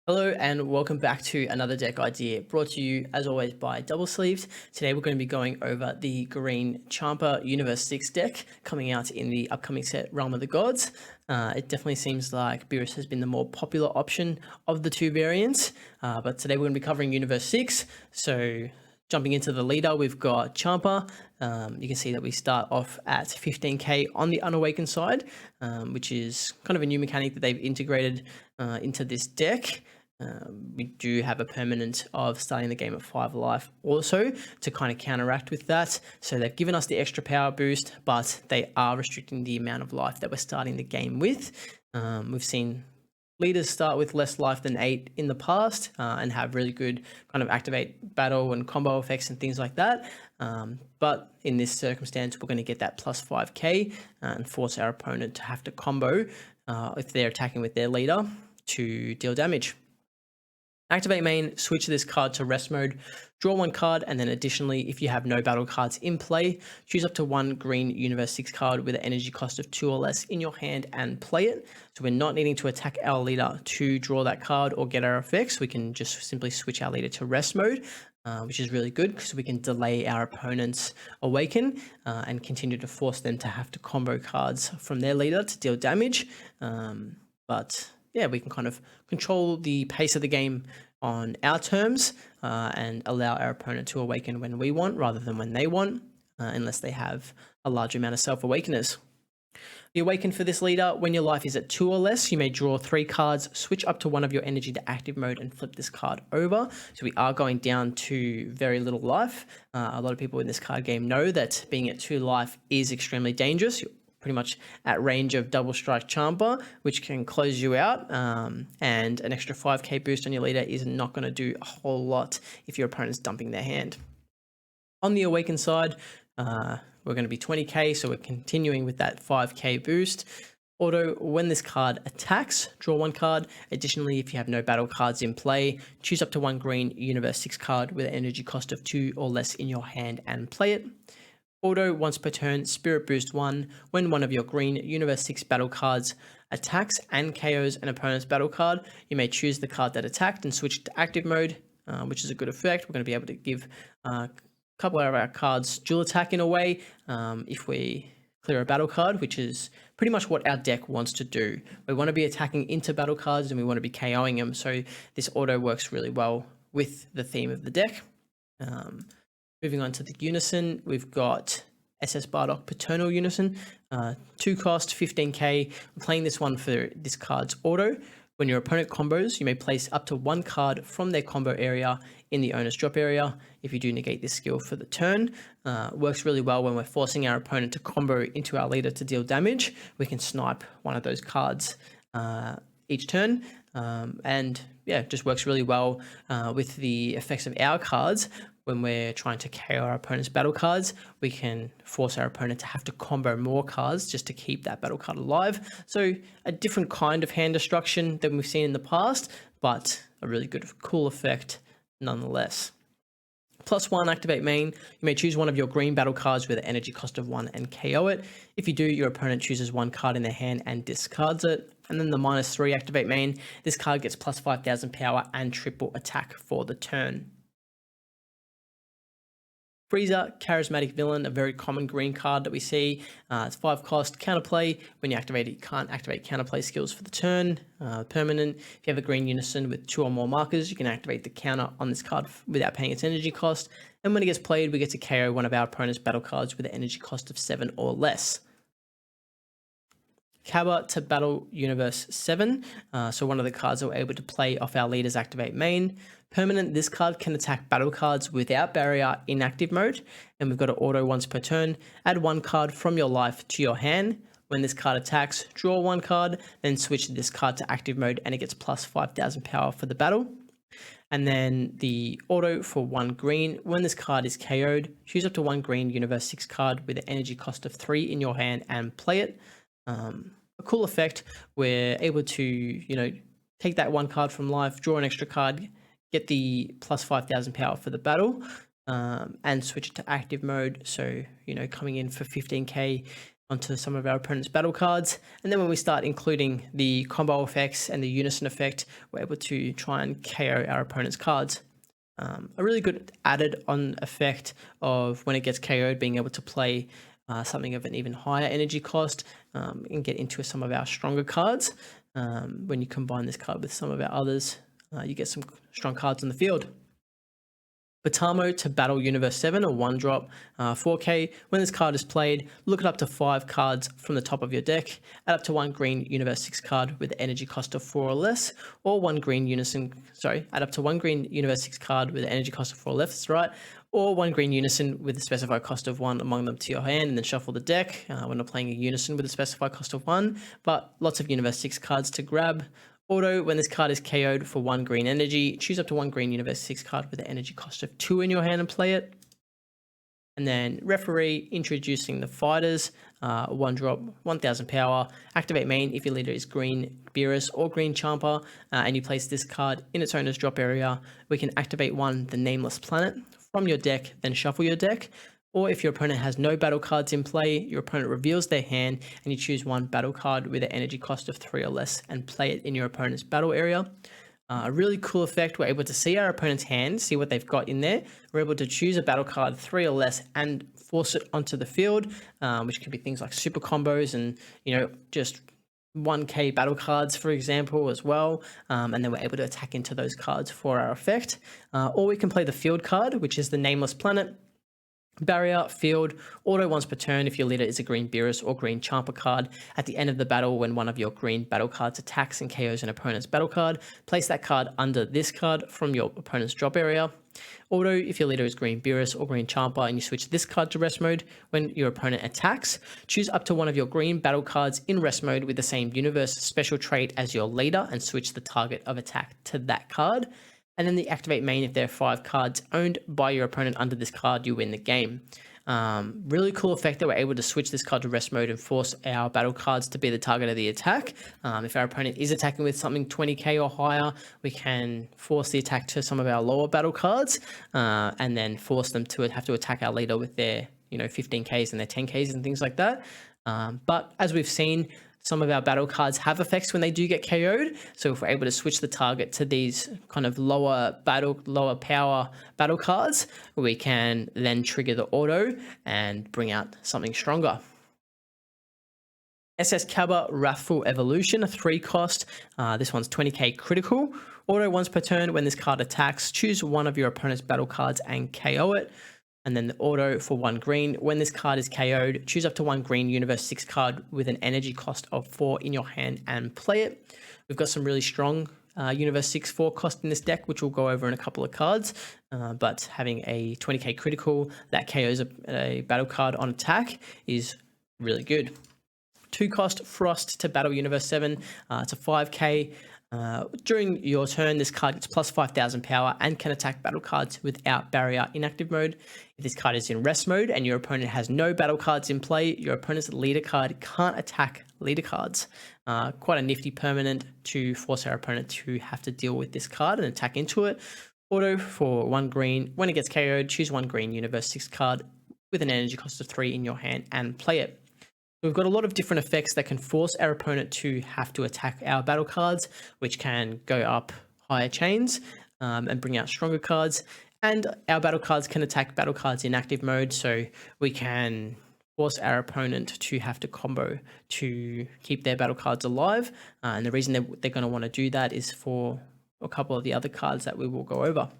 Hello and welcome back to another deck idea brought to you as always by Double Sleeves. Today we're going to be going over the green Champa Universe 6 deck coming out in the upcoming set Realm of the Gods. It definitely seems like Beerus has been the more popular option of the two variants, but today we're going to be covering Universe 6. So jumping into the leader, we've got Champa. You can see that we start off at 15k on the Unawakened side, which is kind of a new mechanic that they've integrated into this deck. We do have a permanent of starting the game at 5 life also to kind of counteract with that. So they've given us the extra power boost, but they are restricting the amount of life that we're starting the game with. We've seen leaders start with less life than 8 in the past and have really good kind of activate battle and combo effects and things like that. But in this circumstance, we're going to get that plus 5k and force our opponent to have to combo if they're attacking with their leader to deal damage. Activate main, switch this card to rest mode, draw one card, and then additionally, if you have no battle cards in play, choose up to one green Universe 6 card with an energy cost of 2 or less in your hand and play it. So we're not needing to attack our leader to draw that card or get our effects. We can just simply switch our leader to rest mode, which is really good because we can delay our opponent's awaken and continue to force them to have to combo cards from their leader to deal damage. But yeah, we can kind of control the pace of the game on our terms and allow our opponent to awaken when we want rather than when they want, unless they have a large amount of self-awakeners. The awaken for this leader, when your life is at 2 or less, you may draw 3 cards, switch up to one of your energy to active mode and flip this card over. So we are going down to very little life. A lot of people in this card game know that being at 2 life is extremely dangerous. You're pretty much at range of double strike Champa, which can close you out, and an extra 5k boost on your leader is not going to do a whole lot if your opponent's dumping their hand. On the awaken side, we're going to be 20k, so we're continuing with that 5k boost. Auto, when this card attacks, draw one card. Additionally, if you have no battle cards in play, choose up to one green Universe 6 card with an energy cost of 2 or less in your hand and play it. Auto, once per turn, Spirit Boost 1. When one of your green Universe 6 battle cards attacks and KOs an opponent's battle card, you may choose the card that attacked and switch it to active mode, which is a good effect. We're going to be able to give a couple of our cards dual attack in a way if we clear a battle card, which is pretty much what our deck wants to do. We want to be attacking into battle cards and we want to be KOing them, so this auto works really well with the theme of the deck. Moving on to the Unison, we've got SS Bardock Paternal Unison, 2 cost, 15k. I'm playing this one for this card's auto. When your opponent combos, you may place up to one card from their combo area in the owner's drop area. If you do negate this skill for the turn, works really well when we're forcing our opponent to combo into our leader to deal damage. We can snipe one of those cards each turn, and yeah, just works really well with the effects of our cards. When we're trying to KO our opponent's battle cards, we can force our opponent to have to combo more cards just to keep that battle card alive. So a different kind of hand destruction than we've seen in the past, but a really good, cool effect nonetheless. +1, activate main. You may choose one of your green battle cards with an energy cost of 1 and KO it. If you do, your opponent chooses one card in their hand and discards it. And then the -3, activate main. This card gets plus 5,000 power and triple attack for the turn. Freezer, Charismatic Villain, a very common green card that we see. It's 5 cost, counterplay. When you activate it, you can't activate counterplay skills for the turn. Permanent, if you have a green Unison with 2 or more markers, you can activate the counter on this card without paying its energy cost. And when it gets played, we get to KO one of our opponent's battle cards with an energy cost of 7 or less. Kaba to battle Universe 7, so one of the cards that we're able to play off our leader's activate main. Permanent, this card can attack battle cards without barrier in active mode, and we've got an auto once per turn. Add one card from your life to your hand. When this card attacks, draw one card, then switch this card to active mode and it gets plus 5,000 power for the battle. And then the auto for 1 green, when this card is KO'd, choose up to 1 green Universe 6 card with an energy cost of 3 in your hand and play it. A cool effect, we're able to, take that one card from life, draw an extra card, get the plus 5,000 power for the battle, and switch it to active mode. So, coming in for 15k onto some of our opponent's battle cards. And then when we start including the combo effects and the unison effect, we're able to try and KO our opponent's cards. A really good added on effect of when it gets KO'd, being able to play something of an even higher energy cost and get into some of our stronger cards. When you combine this card with some of our others, you get some strong cards on the field. Batamo to Battle Universe 7, a 1-drop, 4K. When this card is played, look it up to 5 cards from the top of your deck. Add up to 1 green Universe 6 card with an energy cost of 4 or less, or 1 green add up to 1 green Universe 6 card with an energy cost of 4 or less, that's right, or 1 green unison with a specified cost of 1 among them to your hand, and then shuffle the deck. We're not playing a unison with a specified cost of 1, but lots of Universe 6 cards to grab. Auto, when this card is KO'd for 1 green energy, choose up to 1 green Universe 6 card with an energy cost of 2 in your hand and play it. And then Referee, introducing the fighters, 1-drop, 1000 power. Activate main if your leader is green Beerus or green Champa, and you place this card in its owner's drop area. We can activate the nameless planet from your deck, then shuffle your deck. Or if your opponent has no battle cards in play, your opponent reveals their hand and you choose 1 battle card with an energy cost of 3 or less and play it in your opponent's battle area. A really cool effect, we're able to see our opponent's hand, see what they've got in there. We're able to choose a battle card 3 or less and force it onto the field, which could be things like super combos and, just 1k battle cards, for example, as well. And then we're able to attack into those cards for our effect. Or we can play the field card, which is the nameless planet. Barrier, field, auto once per turn if your leader is a green Beerus or green Champa card. At the end of the battle, when one of your green battle cards attacks and KOs an opponent's battle card, place that card under this card from your opponent's drop area. Auto, if your leader is green Beerus or green Champa and you switch this card to rest mode, when your opponent attacks, choose up to 1 of your green battle cards in rest mode with the same universe special trait as your leader and switch the target of attack to that card. And then the activate main if there are 5 cards owned by your opponent under this card, you win the game. Really cool effect that we're able to switch this card to rest mode and force our battle cards to be the target of the attack. If our opponent is attacking with something 20k or higher, we can force the attack to some of our lower battle cards and then force them to have to attack our leader with their 15ks and their 10ks and things like that. But as we've seen, some of our battle cards have effects when they do get KO'd. So if we're able to switch the target to these kind of lower power battle cards, we can then trigger the auto and bring out something stronger. SS Cabba Wrathful Evolution, a 3-cost. This one's 20k critical. Auto once per turn. When this card attacks, choose 1 of your opponent's battle cards and KO it. And then the auto for 1 green. When this card is KO'd, choose up to 1 green Universe 6 card with an energy cost of 4 in your hand and play it. We've got some really strong Universe 6 4-cost in this deck, which we'll go over in a couple of cards. But having a 20k critical that KOs a battle card on attack is really good. 2-cost Frost to Battle Universe 7. It's a 5k. During your turn, this card gets plus 5000 power and can attack battle cards without barrier in active mode. If this card is in rest mode and your opponent has no battle cards in play, your opponent's leader card can't attack leader cards. Quite a nifty permanent to force our opponent to have to deal with this card and attack into it. Auto for 1 green. When it gets KO'd, choose 1 green Universe 6 card with an energy cost of 3 in your hand and play it. We've got a lot of different effects that can force our opponent to have to attack our battle cards, which can go up higher chains and bring out stronger cards. And our battle cards can attack battle cards in active mode, so we can force our opponent to have to combo to keep their battle cards alive. And the reason they're going to want to do that is for a couple of the other cards that we will go over.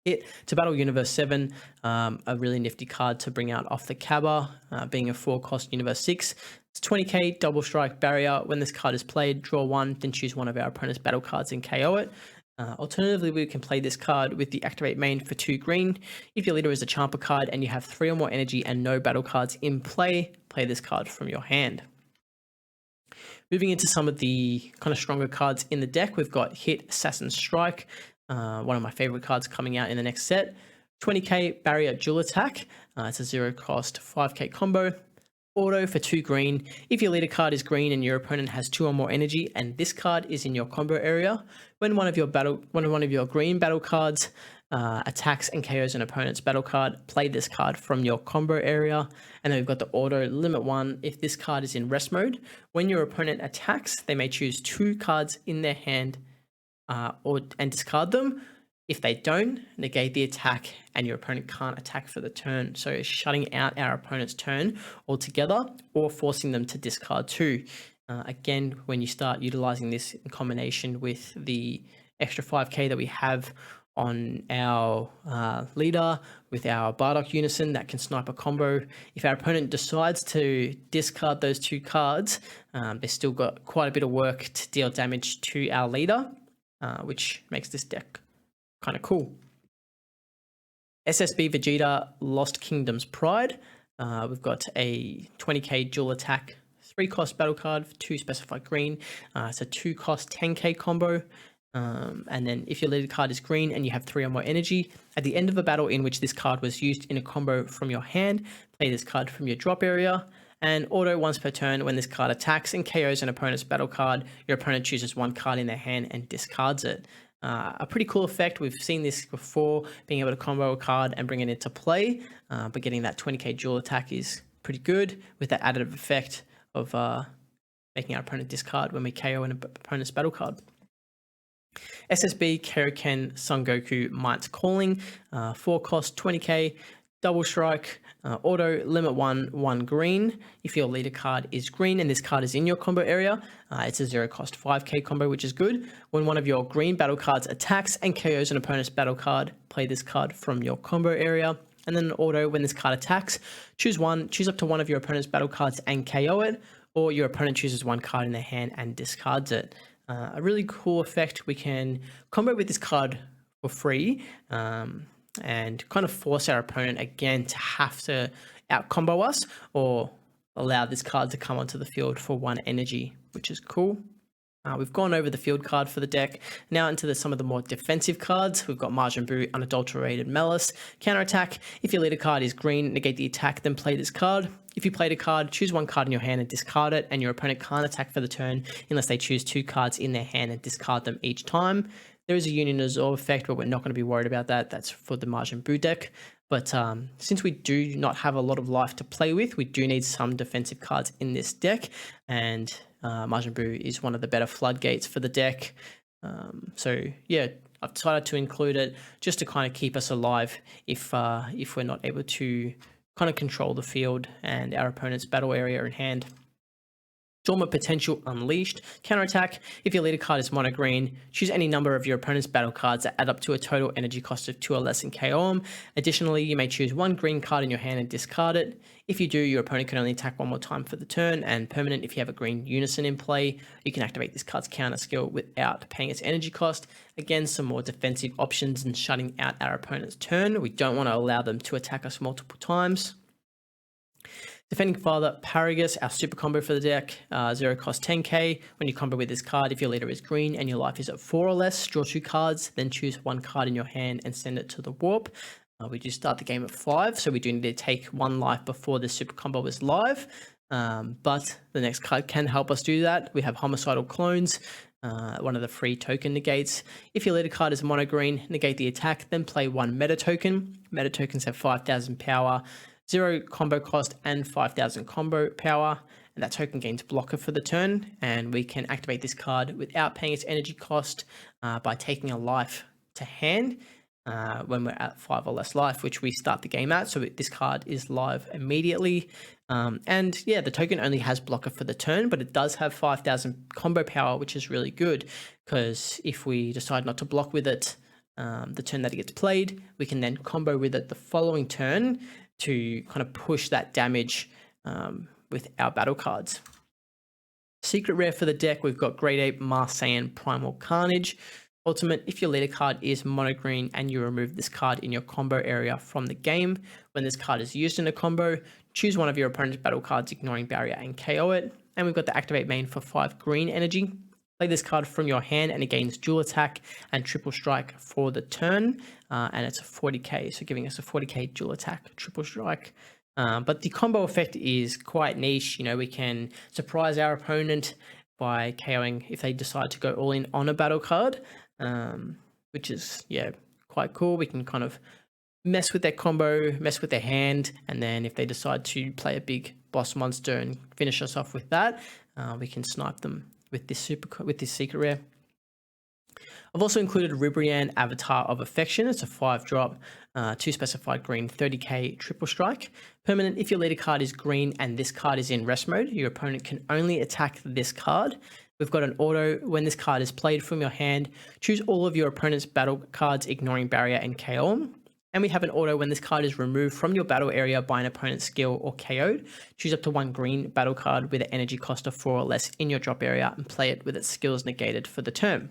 Hit to Battle Universe 7, a really nifty card to bring out off the Cabba, being a 4-cost Universe 6. It's 20k double strike barrier. When this card is played, draw 1, then choose 1 of our opponent's battle cards and KO it. Alternatively, we can play this card with the activate main for 2 green. If your leader is a Champa card and you have 3 or more energy and no battle cards in play, play this card from your hand. Moving into some of the kind of stronger cards in the deck, we've got Hit Assassin Strike. One of my favorite cards coming out in the next set. 20k barrier dual attack. It's a 0-cost 5k combo. Auto for 2 green. If your leader card is green and your opponent has 2 or more energy and this card is in your combo area, when one of your green battle cards attacks and KOs an opponent's battle card, play this card from your combo area. And then we've got the auto limit 1. If this card is in rest mode, when your opponent attacks, they may choose 2 cards in their hand and discard them. If they don't, negate the attack and your opponent can't attack for the turn. So it's shutting out our opponent's turn altogether or forcing them to discard 2. Again, when you start utilizing this in combination with the extra 5k that we have on our leader with our Bardock Unison that can snipe a combo, if our opponent decides to discard those 2 cards, they've still got quite a bit of work to deal damage to our leader, which makes this deck kind of cool. SSB Vegeta Lost Kingdom's Pride. We've got a 20k dual attack 3-cost battle card for 2 specified green. It's a 2-cost 10k combo. And then if your leader card is green and you have 3 or more energy, at the end of a battle in which this card was used in a combo from your hand, play this card from your drop area. And auto once per turn, when this card attacks and KOs an opponent's battle card, your opponent chooses 1 card in their hand and discards it. A pretty cool effect. We've seen this before, being able to combo a card and bring it into play, but getting that 20k dual attack is pretty good with that additive effect of making our opponent discard when we KO an opponent's battle card. SSB Kaioken Son Goku Might's Calling, 4-cost 20k, double strike, auto limit 1 green. If your leader card is green and this card is in your combo area, it's a 0-cost 5k combo, which is good. When one of your green battle cards attacks and KOs an opponent's battle card, play this card from your combo area. And then an auto, when this card attacks, choose up to one of your opponent's battle cards and KO it, or your opponent chooses 1 card in their hand and discards it. A really cool effect. We can combo with this card for free and kind of force our opponent again to have to out combo us or allow this card to come onto the field for 1 energy, which is cool. We've gone over the field card for the deck. Now into some of the more defensive cards. We've got Majin Buu, Unadulterated Malice, Counterattack. If your leader card is green, negate the attack, then play this card. If you played a card, choose 1 card in your hand and discard it, and your opponent can't attack for the turn unless they choose 2 cards in their hand and discard them each time. There is a Union Absorb effect, but we're not going to be worried about that. That's for the Majin Buu deck. But since we do not have a lot of life to play with, we do need some defensive cards in this deck, and Majin Buu is one of the better floodgates for the deck. So yeah, I've decided to include it just to kind of keep us alive if we're not able to kind of control the field and our opponent's battle area in hand. Dormant Potential Unleashed. Counterattack. If your leader card is mono green, choose any number of your opponent's battle cards that add up to a total energy cost of 2 or less and KO them. Additionally, you may choose 1 green card in your hand and discard it. If you do, your opponent can only attack 1 more time for the turn, and permanent if you have a green Unison in play. You can activate this card's counter skill without paying its energy cost. Again, some more defensive options and shutting out our opponent's turn. We don't want to allow them to attack us multiple times. Defending Father Paragus, our super combo for the deck, 0-cost 10k. When you combo with this card, if your leader is green and your life is at 4 or less, draw 2 cards, then choose 1 card in your hand and send it to the warp. We do start the game at 5, so we do need to take 1 life before the super combo is live. But the next card can help us do that. We have Homicidal Clones, one of the free token negates. If your leader card is mono green, negate the attack, then play 1 meta token. Meta tokens have 5,000 power, 0 combo cost, and 5,000 combo power, and that token gains blocker for the turn, and we can activate this card without paying its energy cost by taking a life to hand when we're at 5 or less life, which we start the game at, so this card is live immediately. And yeah, the token only has blocker for the turn, but it does have 5,000 combo power, which is really good, because if we decide not to block with it the turn that it gets played, we can then combo with it the following turn to kind of push that damage with our battle cards. Secret rare for the deck, we've got Great Ape Marseillan Primal Carnage. Ultimate, if your leader card is mono green and you remove this card in your combo area from the game, when this card is used in a combo, choose one of your opponent's battle cards, ignoring barrier, and KO it. And we've got the activate main for 5 green energy. Play this card from your hand and it gains dual attack and triple strike for the turn, and it's a 40k, so giving us a 40k dual attack, triple strike. But the combo effect is quite niche. You know, we can surprise our opponent by KOing if they decide to go all in on a battle card, which is, yeah, quite cool. We can kind of mess with their combo, mess with their hand, and then if they decide to play a big boss monster and finish us off with that, we can snipe them with this secret rare. I've also included Ribrianne, Avatar of Affection. It's a 5-drop, 2 specified green, 30k triple strike. Permanent, if your leader card is green and this card is in rest mode, your opponent can only attack this card. We've got an auto, when this card is played from your hand, choose all of your opponent's battle cards, ignoring barrier and KO. And we have an auto, when this card is removed from your battle area by an opponent's skill or KO'd, choose up to 1 green battle card with an energy cost of 4 or less in your drop area and play it with its skills negated for the turn.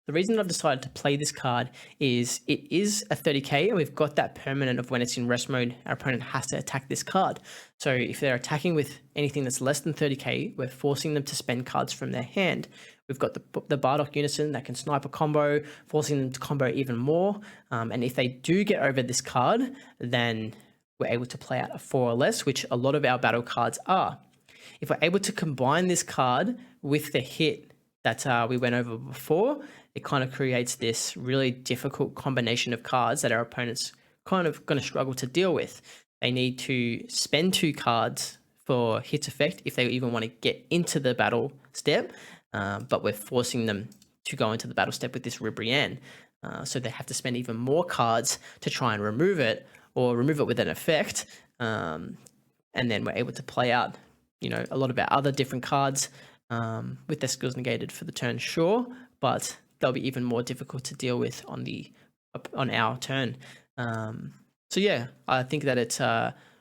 The reason I've decided to play this card is it is a 30k, and we've got that permanent of when it's in rest mode, our opponent has to attack this card. So if they're attacking with anything that's less than 30k, we're forcing them to spend cards from their hand. We've got the Bardock Unison that can snipe a combo, forcing them to combo even more. And if they do get over this card, then we're able to play out a 4 or less, which a lot of our battle cards are. If we're able to combine this card with the hit that we went over before, it kind of creates this really difficult combination of cards that our opponent's kind of going to struggle to deal with. They need to spend 2 cards for hit's effect if they even want to get into the battle step, but we're forcing them to go into the battle step with this Ribrianne. So they have to spend even more cards to try and remove it, or remove it with an effect, and then we're able to play out, you know, a lot of our other different cards with their skills negated for the turn, sure, but they'll be even more difficult to deal with on our turn. So yeah, I think that it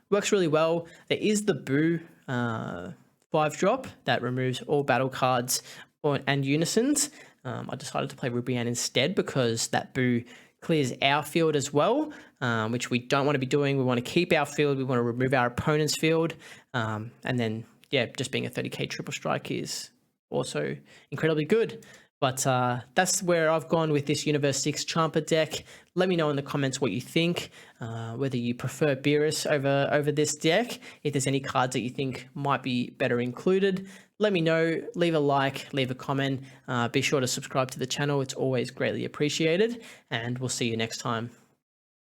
works really well. There is the Boo 5-drop that removes all battle cards and unisons. I decided to play Ribrianne instead because that Boo clears our field as well, which we don't want to be doing. We want to keep our field. We want to remove our opponent's field. And then, yeah, just being a 30k triple strike is also incredibly good. But that's where I've gone with this Universe 6 Champa deck. Let me know in the comments what you think, whether you prefer Beerus over this deck, if there's any cards that you think might be better included. Let me know, leave a like, leave a comment, be sure to subscribe to the channel. It's always greatly appreciated, and we'll see you next time.